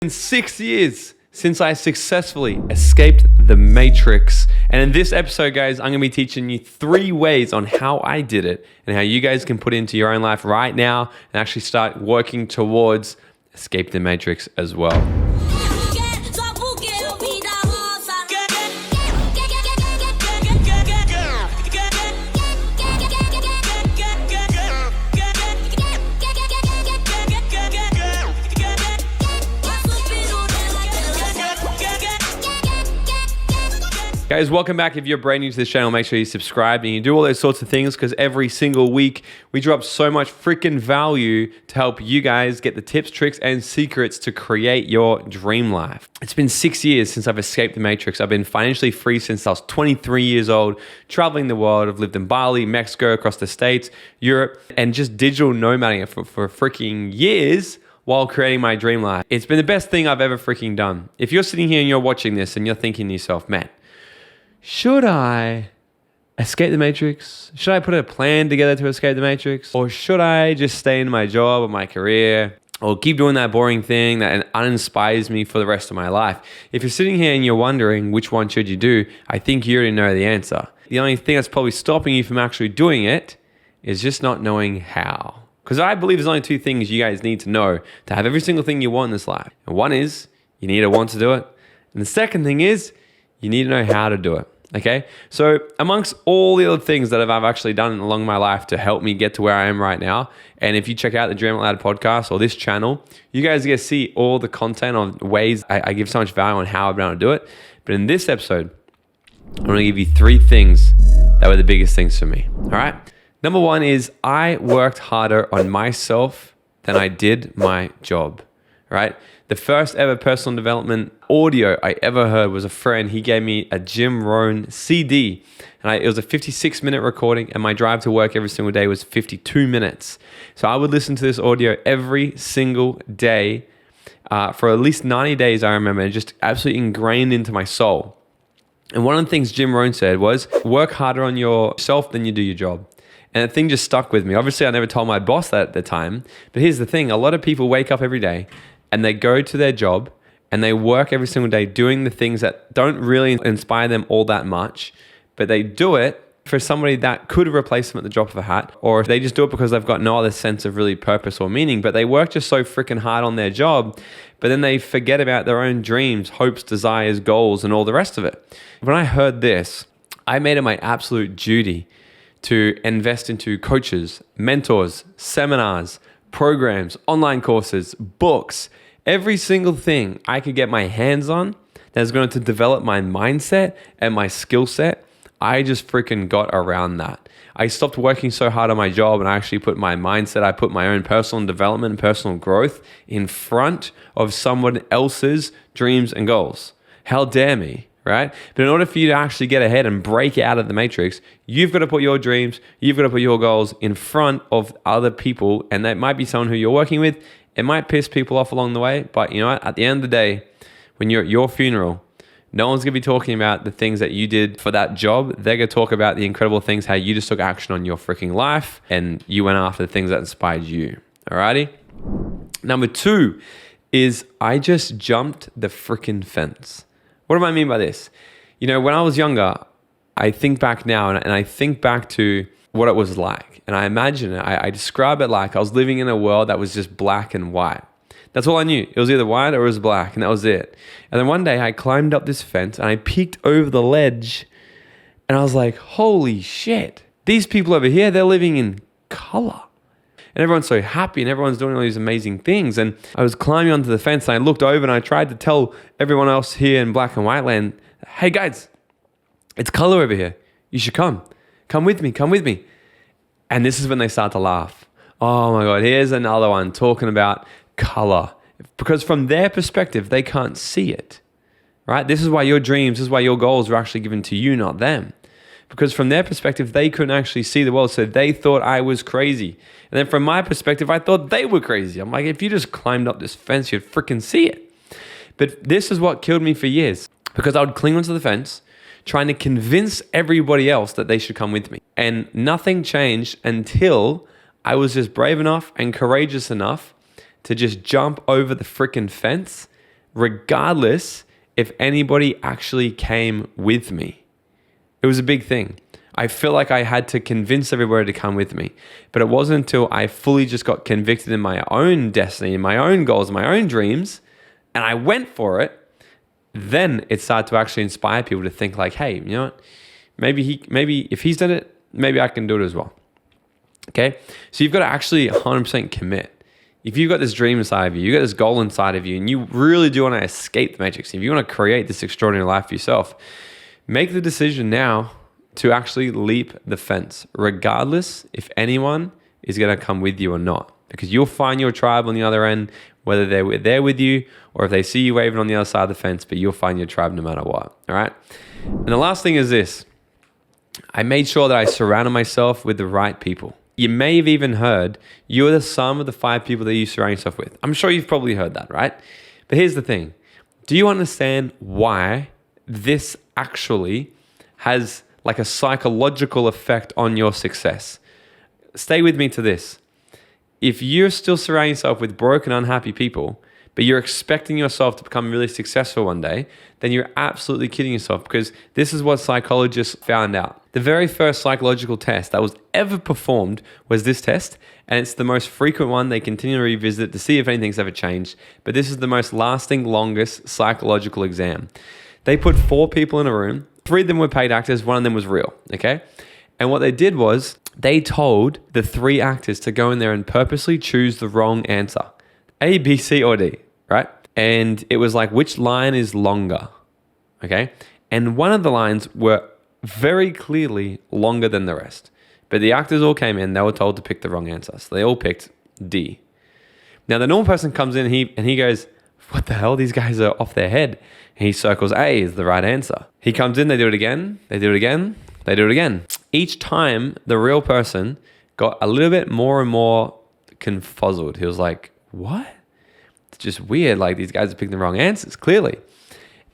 been 6 years since I successfully escaped the Matrix. And in this episode, guys, I'm going to be teaching you 3 ways on how I did it and how you guys can put it into your own life right now and actually start working towards escape the Matrix as well. Guys, welcome back. If you're brand new to this channel, make sure you subscribe and you do all those sorts of things because every single week we drop so much freaking value to help you guys get the tips, tricks, and secrets to create your dream life. It's been 6 years since I've escaped the Matrix. I've been financially free since I was 23 years old, traveling the world. I've lived in Bali, Mexico, across the States, Europe, and just digital nomading for freaking years while creating my dream life. It's been the best thing I've ever freaking done. If you're sitting here and you're watching this and you're thinking to yourself, man, should I escape the Matrix? Should I put a plan together to escape the Matrix? Or should I just stay in my job or my career or keep doing that boring thing that uninspires me for the rest of my life? If you're sitting here and you're wondering which one should you do, I think you already know the answer. The only thing that's probably stopping you from actually doing it is just not knowing how. Because I believe there's only 2 things you guys need to know to have every single thing you want in this life. And one is you need to want to do it. And the second thing is you need to know how to do it. Okay, so amongst all the other things that I've actually done along my life to help me get to where I am right now, and if you check out the Dream Out Loud podcast or this channel, you guys get to see all the content on ways I give so much value on how I've been able to do it. But in this episode, I'm going to give you 3 things that were the biggest things for me. All right, number 1 is I worked harder on myself than I did my job. Right? The first ever personal development audio I ever heard was a friend. He gave me a Jim Rohn CD. And it was a 56-minute recording, and my drive to work every single day was 52 minutes. So I would listen to this audio every single day for at least 90 days, I remember, just absolutely ingrained into my soul. And one of the things Jim Rohn said was, work harder on yourself than you do your job. And the thing just stuck with me. Obviously, I never told my boss that at the time. But here's the thing. A lot of people wake up every day and they go to their job and they work every single day doing the things that don't really inspire them all that much, but they do it for somebody that could replace them at the drop of a hat, or they just do it because they've got no other sense of really purpose or meaning, but they work just so freaking hard on their job, but then they forget about their own dreams, hopes, desires, goals, and all the rest of it. When I heard this, I made it my absolute duty to invest into coaches, mentors, seminars, programs, online courses, books, every single thing I could get my hands on that's going to develop my mindset and my skill set. I just freaking got around that. I stopped working so hard on my job and I actually put my mindset, I put my own personal development and personal growth in front of someone else's dreams and goals. How dare me, right? But in order for you to actually get ahead and break out of the Matrix, you've got to put your dreams, you've got to put your goals in front of other people. And that might be someone who you're working with. It might piss people off along the way, but you know what? At the end of the day, when you're at your funeral, no one's going to be talking about the things that you did for that job. They're going to talk about the incredible things, how you just took action on your freaking life and you went after the things that inspired you. Alrighty? Number 2 is I just jumped the freaking fence. What do I mean by this? You know, when I was younger, I think back now and I think back to what it was like. And I imagine it, I describe it like I was living in a world that was just black and white. That's all I knew. It was either white or it was black, and that was it. And then one day I climbed up this fence and I peeked over the ledge and I was like, holy shit, these people over here, they're living in color. And everyone's so happy and everyone's doing all these amazing things. And I was climbing onto the fence and I looked over and I tried to tell everyone else here in black and white land, hey guys, it's color over here. You should come. Come with me. Come with me. And this is when they start to laugh. Oh my God, here's another one talking about color. Because from their perspective, they can't see it, right? This is why your dreams, this is why your goals were actually given to you, not them. Because from their perspective, they couldn't actually see the world, so they thought I was crazy. And then from my perspective, I thought they were crazy. I'm like, if you just climbed up this fence, you'd freaking see it. But this is what killed me for years, because I would cling onto the fence, trying to convince everybody else that they should come with me. And nothing changed until I was just brave enough and courageous enough to just jump over the freaking fence regardless if anybody actually came with me. It was a big thing. I feel like I had to convince everybody to come with me. But it wasn't until I fully just got convicted in my own destiny, in my own goals, my own dreams, and I went for it, then it started to actually inspire people to think like, hey, you know what? Maybe if he's done it, maybe I can do it as well. Okay? So you've got to actually 100% commit. If you've got this dream inside of you, you've got this goal inside of you, and you really do want to escape the matrix, if you want to create this extraordinary life for yourself, make the decision now to actually leap the fence, regardless if anyone is going to come with you or not. Because you'll find your tribe on the other end, whether they're there with you or if they see you waving on the other side of the fence, but you'll find your tribe no matter what. All right? And the last thing is this. I made sure that I surrounded myself with the right people. You may have even heard you're the sum of the 5 people that you surround yourself with. I'm sure you've probably heard that, right? But here's the thing. Do you understand why this actually has like a psychological effect on your success? Stay with me to this. If you're still surrounding yourself with broken, unhappy people, but you're expecting yourself to become really successful one day, then you're absolutely kidding yourself, because this is what psychologists found out. The very first psychological test that was ever performed was this test, and it's the most frequent one. They continue to revisit to see if anything's ever changed, but this is the most lasting, longest psychological exam. They put 4 people in a room. 3 of them were paid actors, 1 of them was real, okay? And what they did was they told the 3 actors to go in there and purposely choose the wrong answer. A, B, C, or D, right? And it was like, which line is longer, okay? And one of the lines were very clearly longer than the rest. But the actors all came in, they were told to pick the wrong answer. So they all picked D. Now the normal person comes in and he goes, what the hell? These guys are off their head. And he circles A is the right answer. He comes in, they do it again, they do it again, they do it again. Each time the real person got a little bit more and more confuzzled. He was like, what? It's just weird. Like, these guys are picking the wrong answers, clearly.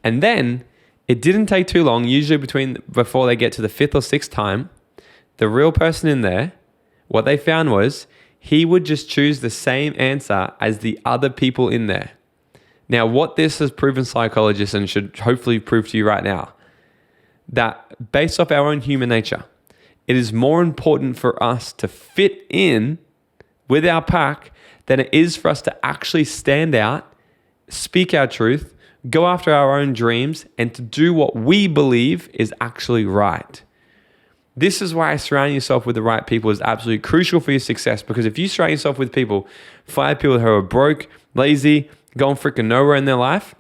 And then it didn't take too long, usually before they get to the 5th or 6th time, the real person in there, what they found was he would just choose the same answer as the other people in there. Now, what this has proven psychologists, and should hopefully prove to you right now, that based off our own human nature, it is more important for us to fit in with our pack than it is for us to actually stand out, speak our truth, go after our own dreams, and to do what we believe is actually right. This is why surrounding yourself with the right people is absolutely crucial for your success, because if you surround yourself with 5 people who are broke, lazy, going freaking nowhere in their life,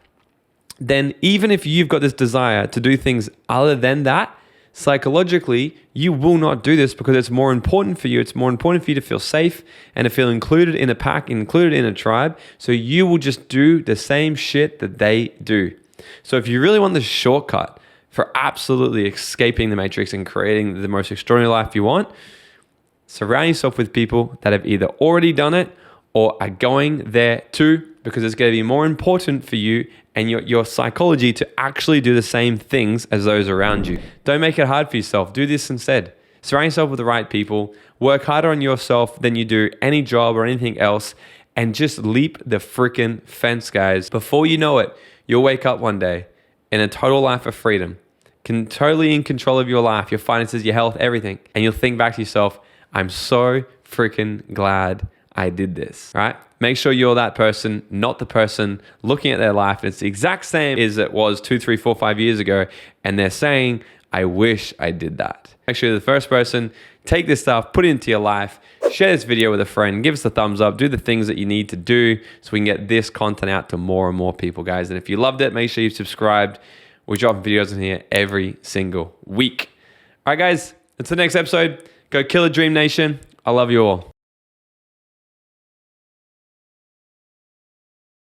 then even if you've got this desire to do things other than that, psychologically, you will not do this because it's more important for you. It's more important for you to feel safe and to feel included in a pack, included in a tribe. So you will just do the same shit that they do. So if you really want the shortcut for absolutely escaping the matrix and creating the most extraordinary life you want, surround yourself with people that have either already done it or are going there too, because it's going to be more important for you and your psychology to actually do the same things as those around you. Don't make it hard for yourself. Do this instead. Surround yourself with the right people. Work harder on yourself than you do any job or anything else, and just leap the freaking fence, guys. Before you know it, you'll wake up one day in a total life of freedom, totally in control of your life, your finances, your health, everything. And you'll think back to yourself, I'm so freaking glad I did this, right? Make sure you're that person, not the person looking at their life and it's the exact same as it was 2, 3, 4, 5 years ago, and they're saying, I wish I did that. Make sure you're the first person. Take this stuff, put it into your life, share this video with a friend, give us a thumbs up, do the things that you need to do so we can get this content out to more and more people, guys. And if you loved it, make sure you've subscribed. We're dropping videos in here every single week. All right, guys, until the next episode, go kill a dream, nation. I love you all.